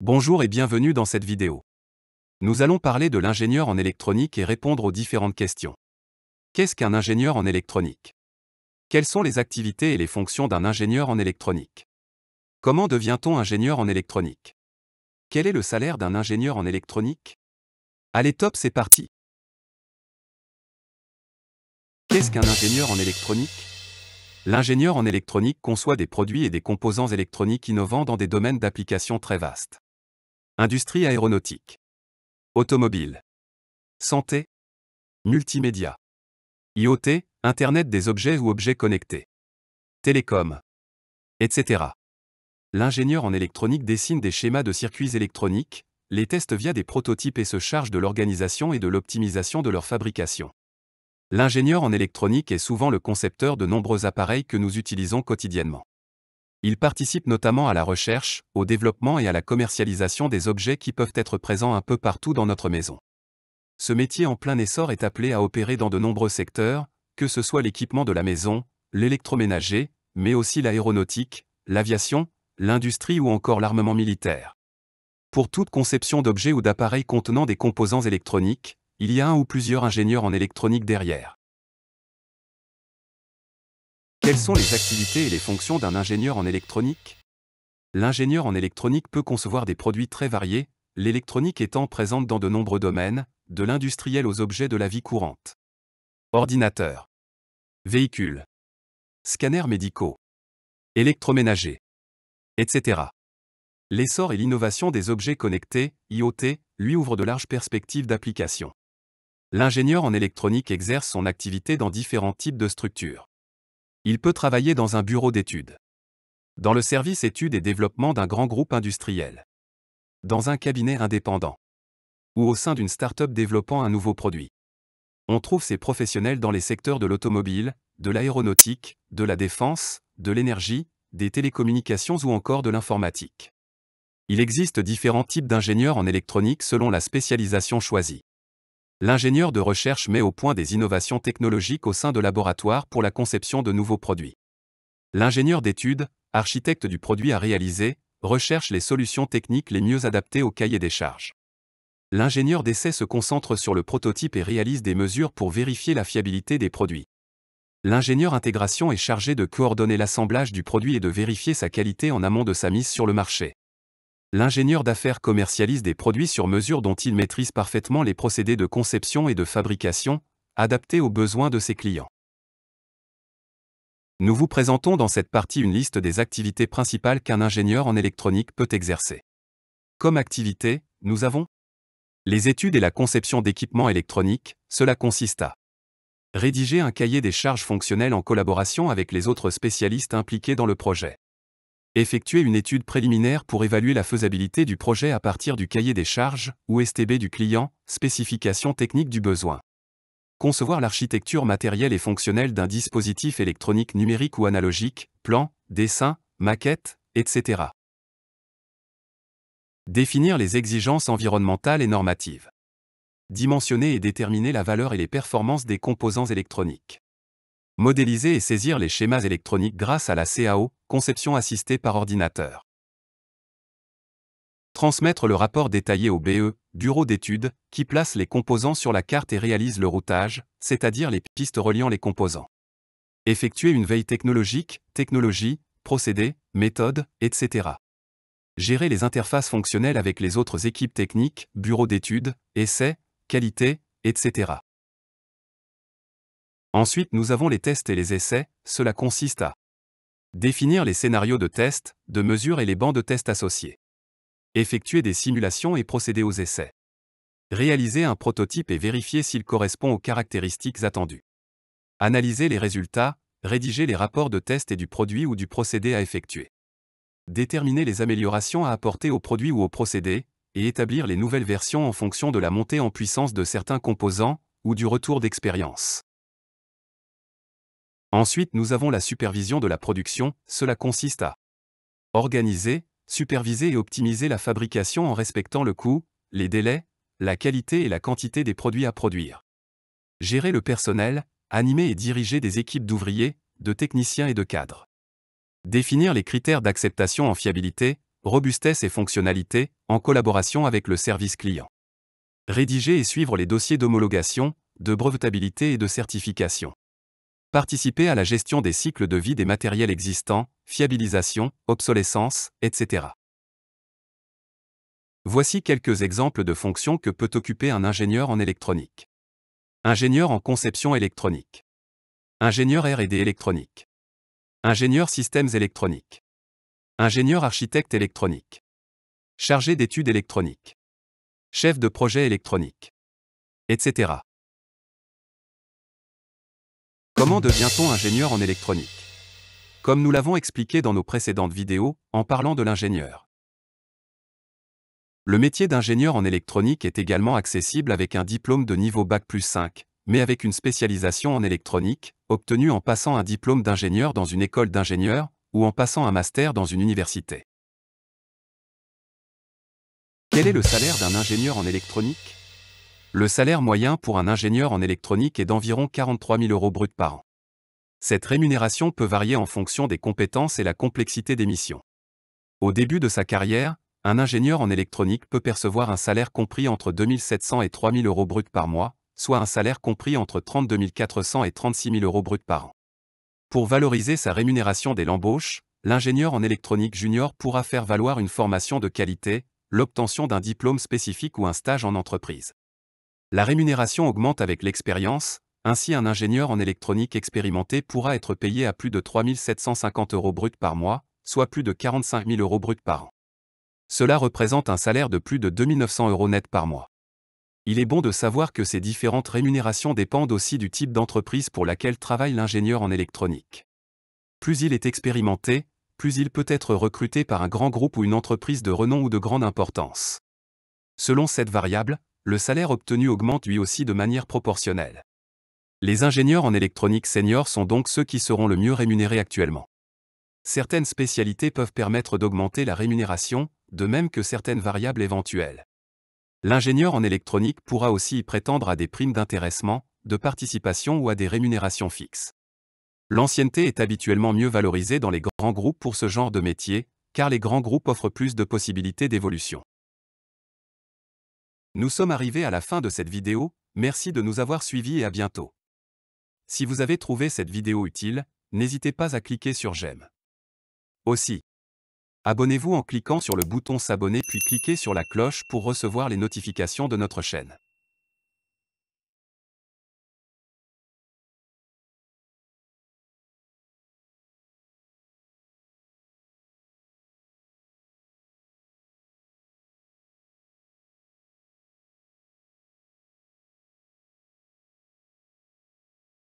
Bonjour et bienvenue dans cette vidéo. Nous allons parler de l'ingénieur en électronique et répondre aux différentes questions. Qu'est-ce qu'un ingénieur en électronique? Quelles sont les activités et les fonctions d'un ingénieur en électronique? Comment devient-on ingénieur en électronique? Quel est le salaire d'un ingénieur en électronique? Allez top, c'est parti! Qu'est-ce qu'un ingénieur en électronique? L'ingénieur en électronique conçoit des produits et des composants électroniques innovants dans des domaines d'application très vastes. Industrie aéronautique, automobile, santé, multimédia, IoT, Internet des objets ou objets connectés, télécom, etc. L'ingénieur en électronique dessine des schémas de circuits électroniques, les teste via des prototypes et se charge de l'organisation et de l'optimisation de leur fabrication. L'ingénieur en électronique est souvent le concepteur de nombreux appareils que nous utilisons quotidiennement. Il participe notamment à la recherche, au développement et à la commercialisation des objets qui peuvent être présents un peu partout dans notre maison. Ce métier en plein essor est appelé à opérer dans de nombreux secteurs, que ce soit l'équipement de la maison, l'électroménager, mais aussi l'aéronautique, l'aviation, l'industrie ou encore l'armement militaire. Pour toute conception d'objets ou d'appareils contenant des composants électroniques, il y a un ou plusieurs ingénieurs en électronique derrière. Quelles sont les activités et les fonctions d'un ingénieur en électronique? L'ingénieur en électronique peut concevoir des produits très variés, l'électronique étant présente dans de nombreux domaines, de l'industriel aux objets de la vie courante. Ordinateurs, véhicules, scanners médicaux, électroménagers, etc. L'essor et l'innovation des objets connectés, IoT, lui ouvrent de larges perspectives d'application. L'ingénieur en électronique exerce son activité dans différents types de structures. Il peut travailler dans un bureau d'études, dans le service études et développement d'un grand groupe industriel, dans un cabinet indépendant, ou au sein d'une start-up développant un nouveau produit. On trouve ces professionnels dans les secteurs de l'automobile, de l'aéronautique, de la défense, de l'énergie, des télécommunications ou encore de l'informatique. Il existe différents types d'ingénieurs en électronique selon la spécialisation choisie. L'ingénieur de recherche met au point des innovations technologiques au sein de laboratoires pour la conception de nouveaux produits. L'ingénieur d'études, architecte du produit à réaliser, recherche les solutions techniques les mieux adaptées au cahier des charges. L'ingénieur d'essai se concentre sur le prototype et réalise des mesures pour vérifier la fiabilité des produits. L'ingénieur intégration est chargé de coordonner l'assemblage du produit et de vérifier sa qualité en amont de sa mise sur le marché. L'ingénieur d'affaires commercialise des produits sur mesure dont il maîtrise parfaitement les procédés de conception et de fabrication, adaptés aux besoins de ses clients. Nous vous présentons dans cette partie une liste des activités principales qu'un ingénieur en électronique peut exercer. Comme activité, nous avons les études et la conception d'équipements électroniques. Cela consiste à rédiger un cahier des charges fonctionnelles en collaboration avec les autres spécialistes impliqués dans le projet. Effectuer une étude préliminaire pour évaluer la faisabilité du projet à partir du cahier des charges, ou STB du client, spécification technique du besoin. Concevoir l'architecture matérielle et fonctionnelle d'un dispositif électronique numérique ou analogique, plan, dessin, maquette, etc. Définir les exigences environnementales et normatives. Dimensionner et déterminer la valeur et les performances des composants électroniques. Modéliser et saisir les schémas électroniques grâce à la CAO, conception assistée par ordinateur. Transmettre le rapport détaillé au BE, bureau d'études, qui place les composants sur la carte et réalise le routage, c'est-à-dire les pistes reliant les composants. Effectuer une veille technologique, technologie, procédés, méthodes, etc. Gérer les interfaces fonctionnelles avec les autres équipes techniques, bureau d'études, essais, qualité, etc. Ensuite, nous avons les tests et les essais. Cela consiste à définir les scénarios de test, de mesure et les bancs de test associés. Effectuer des simulations et procéder aux essais. Réaliser un prototype et vérifier s'il correspond aux caractéristiques attendues. Analyser les résultats, rédiger les rapports de test et du produit ou du procédé à effectuer. Déterminer les améliorations à apporter au produit ou au procédé, et établir les nouvelles versions en fonction de la montée en puissance de certains composants, ou du retour d'expérience. Ensuite, nous avons la supervision de la production. Cela consiste à organiser, superviser et optimiser la fabrication en respectant le coût, les délais, la qualité et la quantité des produits à produire. Gérer le personnel, animer et diriger des équipes d'ouvriers, de techniciens et de cadres. Définir les critères d'acceptation en fiabilité, robustesse et fonctionnalité, en collaboration avec le service client. Rédiger et suivre les dossiers d'homologation, de brevetabilité et de certification. Participer à la gestion des cycles de vie des matériels existants, fiabilisation, obsolescence, etc. Voici quelques exemples de fonctions que peut occuper un ingénieur en électronique. Ingénieur en conception électronique. Ingénieur R&D électronique. Ingénieur systèmes électroniques. Ingénieur architecte électronique. Chargé d'études électroniques. Chef de projet électronique. Etc. Comment devient-on ingénieur en électronique? Comme nous l'avons expliqué dans nos précédentes vidéos, en parlant de l'ingénieur. Le métier d'ingénieur en électronique est également accessible avec un diplôme de niveau Bac+5, mais avec une spécialisation en électronique, obtenue en passant un diplôme d'ingénieur dans une école d'ingénieurs, ou en passant un master dans une université. Quel est le salaire d'un ingénieur en électronique? Le salaire moyen pour un ingénieur en électronique est d'environ 43 000 € bruts par an. Cette rémunération peut varier en fonction des compétences et la complexité des missions. Au début de sa carrière, un ingénieur en électronique peut percevoir un salaire compris entre 2 700 et 3 000 € bruts par mois, soit un salaire compris entre 32 400 et 36 000 € bruts par an. Pour valoriser sa rémunération dès l'embauche, l'ingénieur en électronique junior pourra faire valoir une formation de qualité, l'obtention d'un diplôme spécifique ou un stage en entreprise. La rémunération augmente avec l'expérience, ainsi un ingénieur en électronique expérimenté pourra être payé à plus de 3 750 € bruts par mois, soit plus de 45 000 € bruts par an. Cela représente un salaire de plus de 2 900 € net par mois. Il est bon de savoir que ces différentes rémunérations dépendent aussi du type d'entreprise pour laquelle travaille l'ingénieur en électronique. Plus il est expérimenté, plus il peut être recruté par un grand groupe ou une entreprise de renom ou de grande importance. Selon cette variable, le salaire obtenu augmente lui aussi de manière proportionnelle. Les ingénieurs en électronique seniors sont donc ceux qui seront le mieux rémunérés actuellement. Certaines spécialités peuvent permettre d'augmenter la rémunération, de même que certaines variables éventuelles. L'ingénieur en électronique pourra aussi y prétendre à des primes d'intéressement, de participation ou à des rémunérations fixes. L'ancienneté est habituellement mieux valorisée dans les grands groupes pour ce genre de métier, car les grands groupes offrent plus de possibilités d'évolution. Nous sommes arrivés à la fin de cette vidéo, merci de nous avoir suivis et à bientôt. Si vous avez trouvé cette vidéo utile, n'hésitez pas à cliquer sur j'aime. Aussi, abonnez-vous en cliquant sur le bouton s'abonner puis cliquez sur la cloche pour recevoir les notifications de notre chaîne.